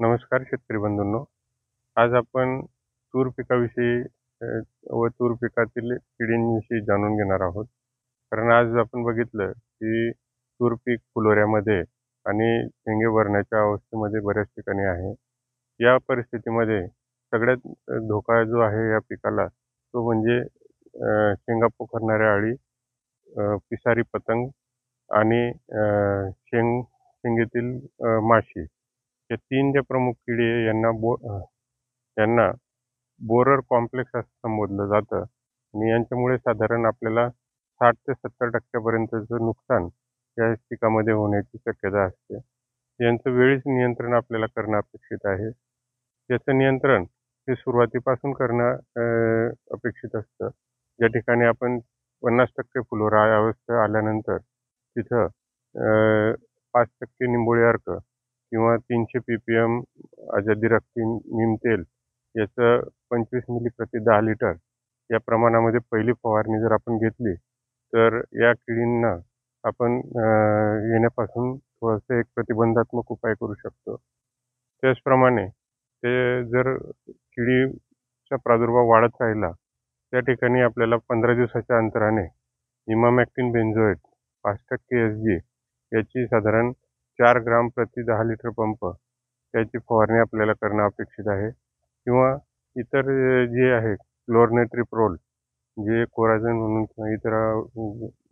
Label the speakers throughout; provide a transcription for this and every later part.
Speaker 1: नमस्कार शेतकरी बंधूंनो. आज आपण तूर पिकाविषयी व तूर पिकातील किडींविषयी जाणून घेणार आहोत. कारण आज आपण बघितलं की तूर पीक फुलोऱ्यामध्ये आणि शेंगे भरण्याच्या अवस्थेमध्ये बऱ्याच ठिकाणी आहे. या परिस्थितीमध्ये सगळ्यात धोका जो आहे या पिकाला तो म्हणजे शेंगा पोखरणाऱ्या अळी, पिसारी पतंग आणि शेंगेतील माशी. या 3 ज्या प्रमुख किडी आहे यांना बोरर कॉम्प्लेक्स असं संबोधलं जातं आणि यांच्यामुळे साधारण आपल्याला 60 ते 70% पर्यंतचं नुकसान या पिकामध्ये होण्याची शक्यता असते. यांचं वेळीच नियंत्रण आपल्याला करणं अपेक्षित आहे. याचं नियंत्रण हे सुरुवातीपासून करणं अपेक्षित असतं. ज्या ठिकाणी आपण 50% फुलोरा अवस्था आल्यानंतर तिथं 5% निंबोळी अर्क किंवा 300 ppm अजादी रक्ती नीम तेल याचं 25 मिली प्रति 10 लिटर या प्रमाणामध्ये पहिली फवारणी जर आपण घेतली तर या किडींना आपण येण्यापासून थोडंसं एक प्रतिबंधात्मक उपाय करू शकतो. त्याचप्रमाणे ते जर किडीचा प्रादुर्भाव वाढत राहिला त्या ठिकाणी आपल्याला 15 दिवसाच्या अंतराने इमामॅक्टिन बेंझोएट 5% SG याची साधारण 4 ग्राम प्रति 10 लिटर पंप त्याची फवारणी आपल्याला करणं अपेक्षित आहे. किंवा इतर जे आहे क्लोरनेट्रिप्रोल जे कोराझन म्हणून किंवा इतर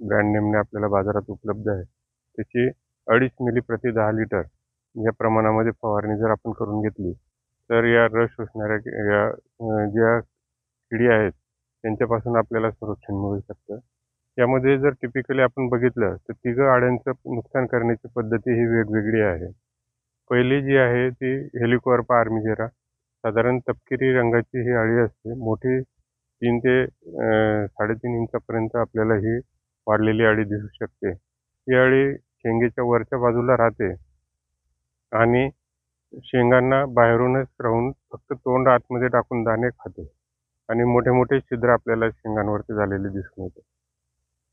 Speaker 1: ब्रँड नेमने आपल्याला बाजारात उपलब्ध आहे त्याची 2.5 मिली प्रति 10 लिटर या प्रमाणामध्ये फवारणी जर आपण करून घेतली तर या रस शोषणाऱ्या ज्या किडी आहेत त्यांच्यापासून आपल्याला संरक्षण मिळू शकतं. यामध्ये जर टिपिकली आपण बघितलं तर तिघं अळ्यांचं नुकसान करण्याची पद्धती ही वेगवेगळी आहे. पहिली जी आहे ती हेलिकोअर्पा आर्मिजेरा, साधारण तपकिरी रंगाची ही अळी असते. मोठी 3 ते 3.5 इंचापर्यंत आपल्याला ही वाढलेली अळी दिसू शकते. ही अळी शेंगेच्या वरच्या बाजूला राहते आणि शेंगांना बाहेरूनच राहून फक्त तोंड आतमध्ये टाकून दाणे खाते आणि मोठे मोठे छिद्र आपल्याला शेंगांवरती झालेले दिसून येते.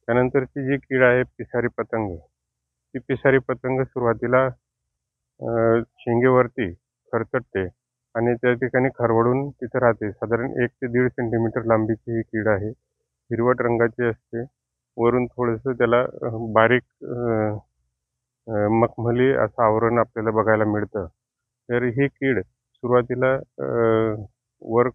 Speaker 1: त्यानंतरची जी कीड आहे पिसारी पतंग, ती पिसारी पतंग सुरुवातीला शेंगेवरती खरचटते आणि त्या ठिकाणी खरवडून तिथं राहते. साधारण 1 ते 1.5 सेंटीमीटर लांबीची ही कीड आहे. हिरवट रंगाची असते. वरून थोडंसं त्याला बारीक मखमली असं आवरण आपल्याला बघायला मिळतं. तर ही कीड सुरुवातीला वर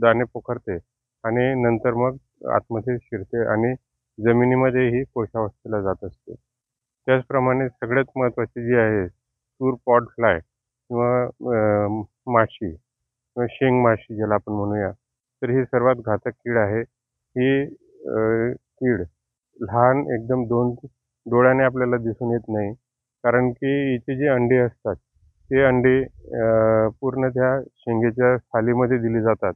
Speaker 1: दाणे पोखरते आणि नंतर मग आतमध्ये शिरते आणि जमिनीमध्ये ही कोशावस्थेला जात असते. त्याचप्रमाणे सगळ्यात महत्त्वाची जी आहे तूर पॉड फ्लाय किंवा माशी किंवा शेंग माशी ज्याला आपण म्हणूया, तर ही सर्वात घातक कीड आहे. ही कीड लहान एकदम 2 डोळ्याने आपल्याला दिसून येत नाही. कारण की हिची जी अंडी असतात ते अंडी पूर्ण त्या शेंगेच्या सालीमध्ये दिली जातात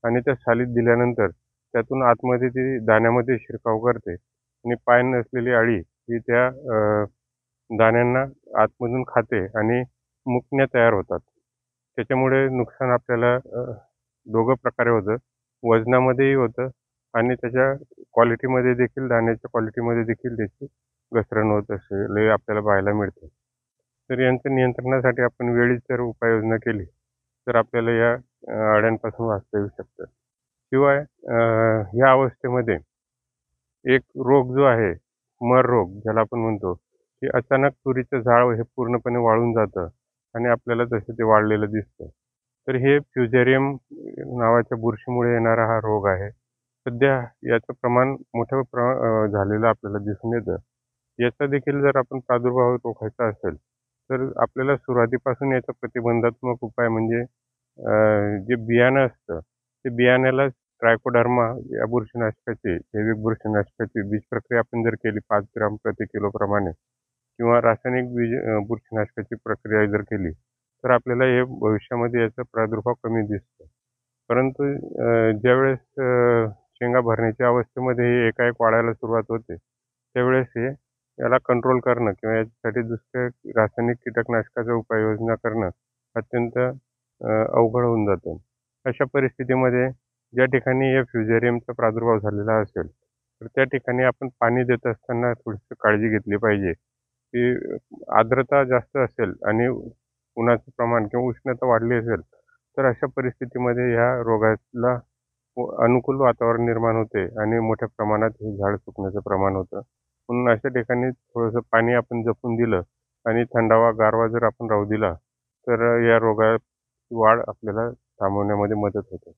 Speaker 1: आणि त्या सालीत दिल्यानंतर त्यातून आतमध्ये ती दाण्यामध्ये शिरकाव करते आणि पाय नसलेली अळी ही त्या दाण्यांना आतमधून खाते आणि मुकण्या तयार होतात. त्याच्यामुळे नुकसान आपल्याला दोघं प्रकारे होतं. वजनामध्येही होतं आणि त्याच्या क्वालिटीमध्ये देखील, दाण्याच्या क्वालिटीमध्ये देखील त्याची घसरण होत असलेले आपल्याला पाहायला मिळते. तर यांच्या नियंत्रणासाठी आपण वेळीच जर उपाययोजना केली तर आपल्याला या अळ्यांपासून वाचता येऊ शकतं. शिवाय ह्या अवस्थेमध्ये एक रोग जो आहे, मर रोग ज्याला आपण म्हणतो, की अचानक तुरीचं झाड हे पूर्णपणे वाळून जातं आणि आपल्याला तसं ते वाळलेलं दिसतं. तर हे फ्युजेरियम नावाच्या बुरशीमुळे येणारा हा रोग आहे. सध्या याचं प्रमाण मोठं झालेलं आपल्याला दिसून येतं. याचा देखील जर आपण प्रादुर्भाव रोखायचा असेल तर आपल्याला सुरुवातीपासून याचा प्रतिबंधात्मक उपाय म्हणजे जे बियाणं असतं ते बियाण्याला ट्रायकोडर्मा या बुरशीनाशकाची, जैविक बुरशीनाशकाची बीज प्रक्रिया आपण जर केली 5 ग्राम प्रति किलो प्रमाणे किंवा रासायनिक बुरशीनाशकाची प्रक्रिया जर केली तर आपल्याला हे भविष्यामध्ये याचा प्रादुर्भाव कमी दिसतो. परंतु ज्यावेळेस शेंगा भरण्याच्या अवस्थेमध्ये हे एकाएक वाढायला सुरुवात होते त्यावेळेस याला कंट्रोल करणं किंवा याच्यासाठी दुसऱ्या रासायनिक कीटकनाशकाचा उपाययोजना करणं अत्यंत अवघड होऊन जातं. अशा परिस्थितीमध्ये ज्या ठिकाणी या फ्युजेरियमचा प्रादुर्भाव झालेला असेल तर त्या ठिकाणी आपण पाणी देत असताना थोडीशी काळजी घेतली पाहिजे. की आर्द्रता जास्त असेल आणि उन्हाचं प्रमाण किंवा उष्णता वाढली असेल तर अशा परिस्थितीमध्ये ह्या रोगाला अनुकूल वातावरण निर्माण होते आणि मोठ्या प्रमाणात हे झाड सुकण्याचं प्रमाण होतं. म्हणून अशा ठिकाणी थोडंसं पाणी आपण जपून दिलं आणि थंडावा, गारवा जर आपण राहू दिला तर या रोगाची वाढ आपल्याला थांबवण्यामध्ये मदत होते.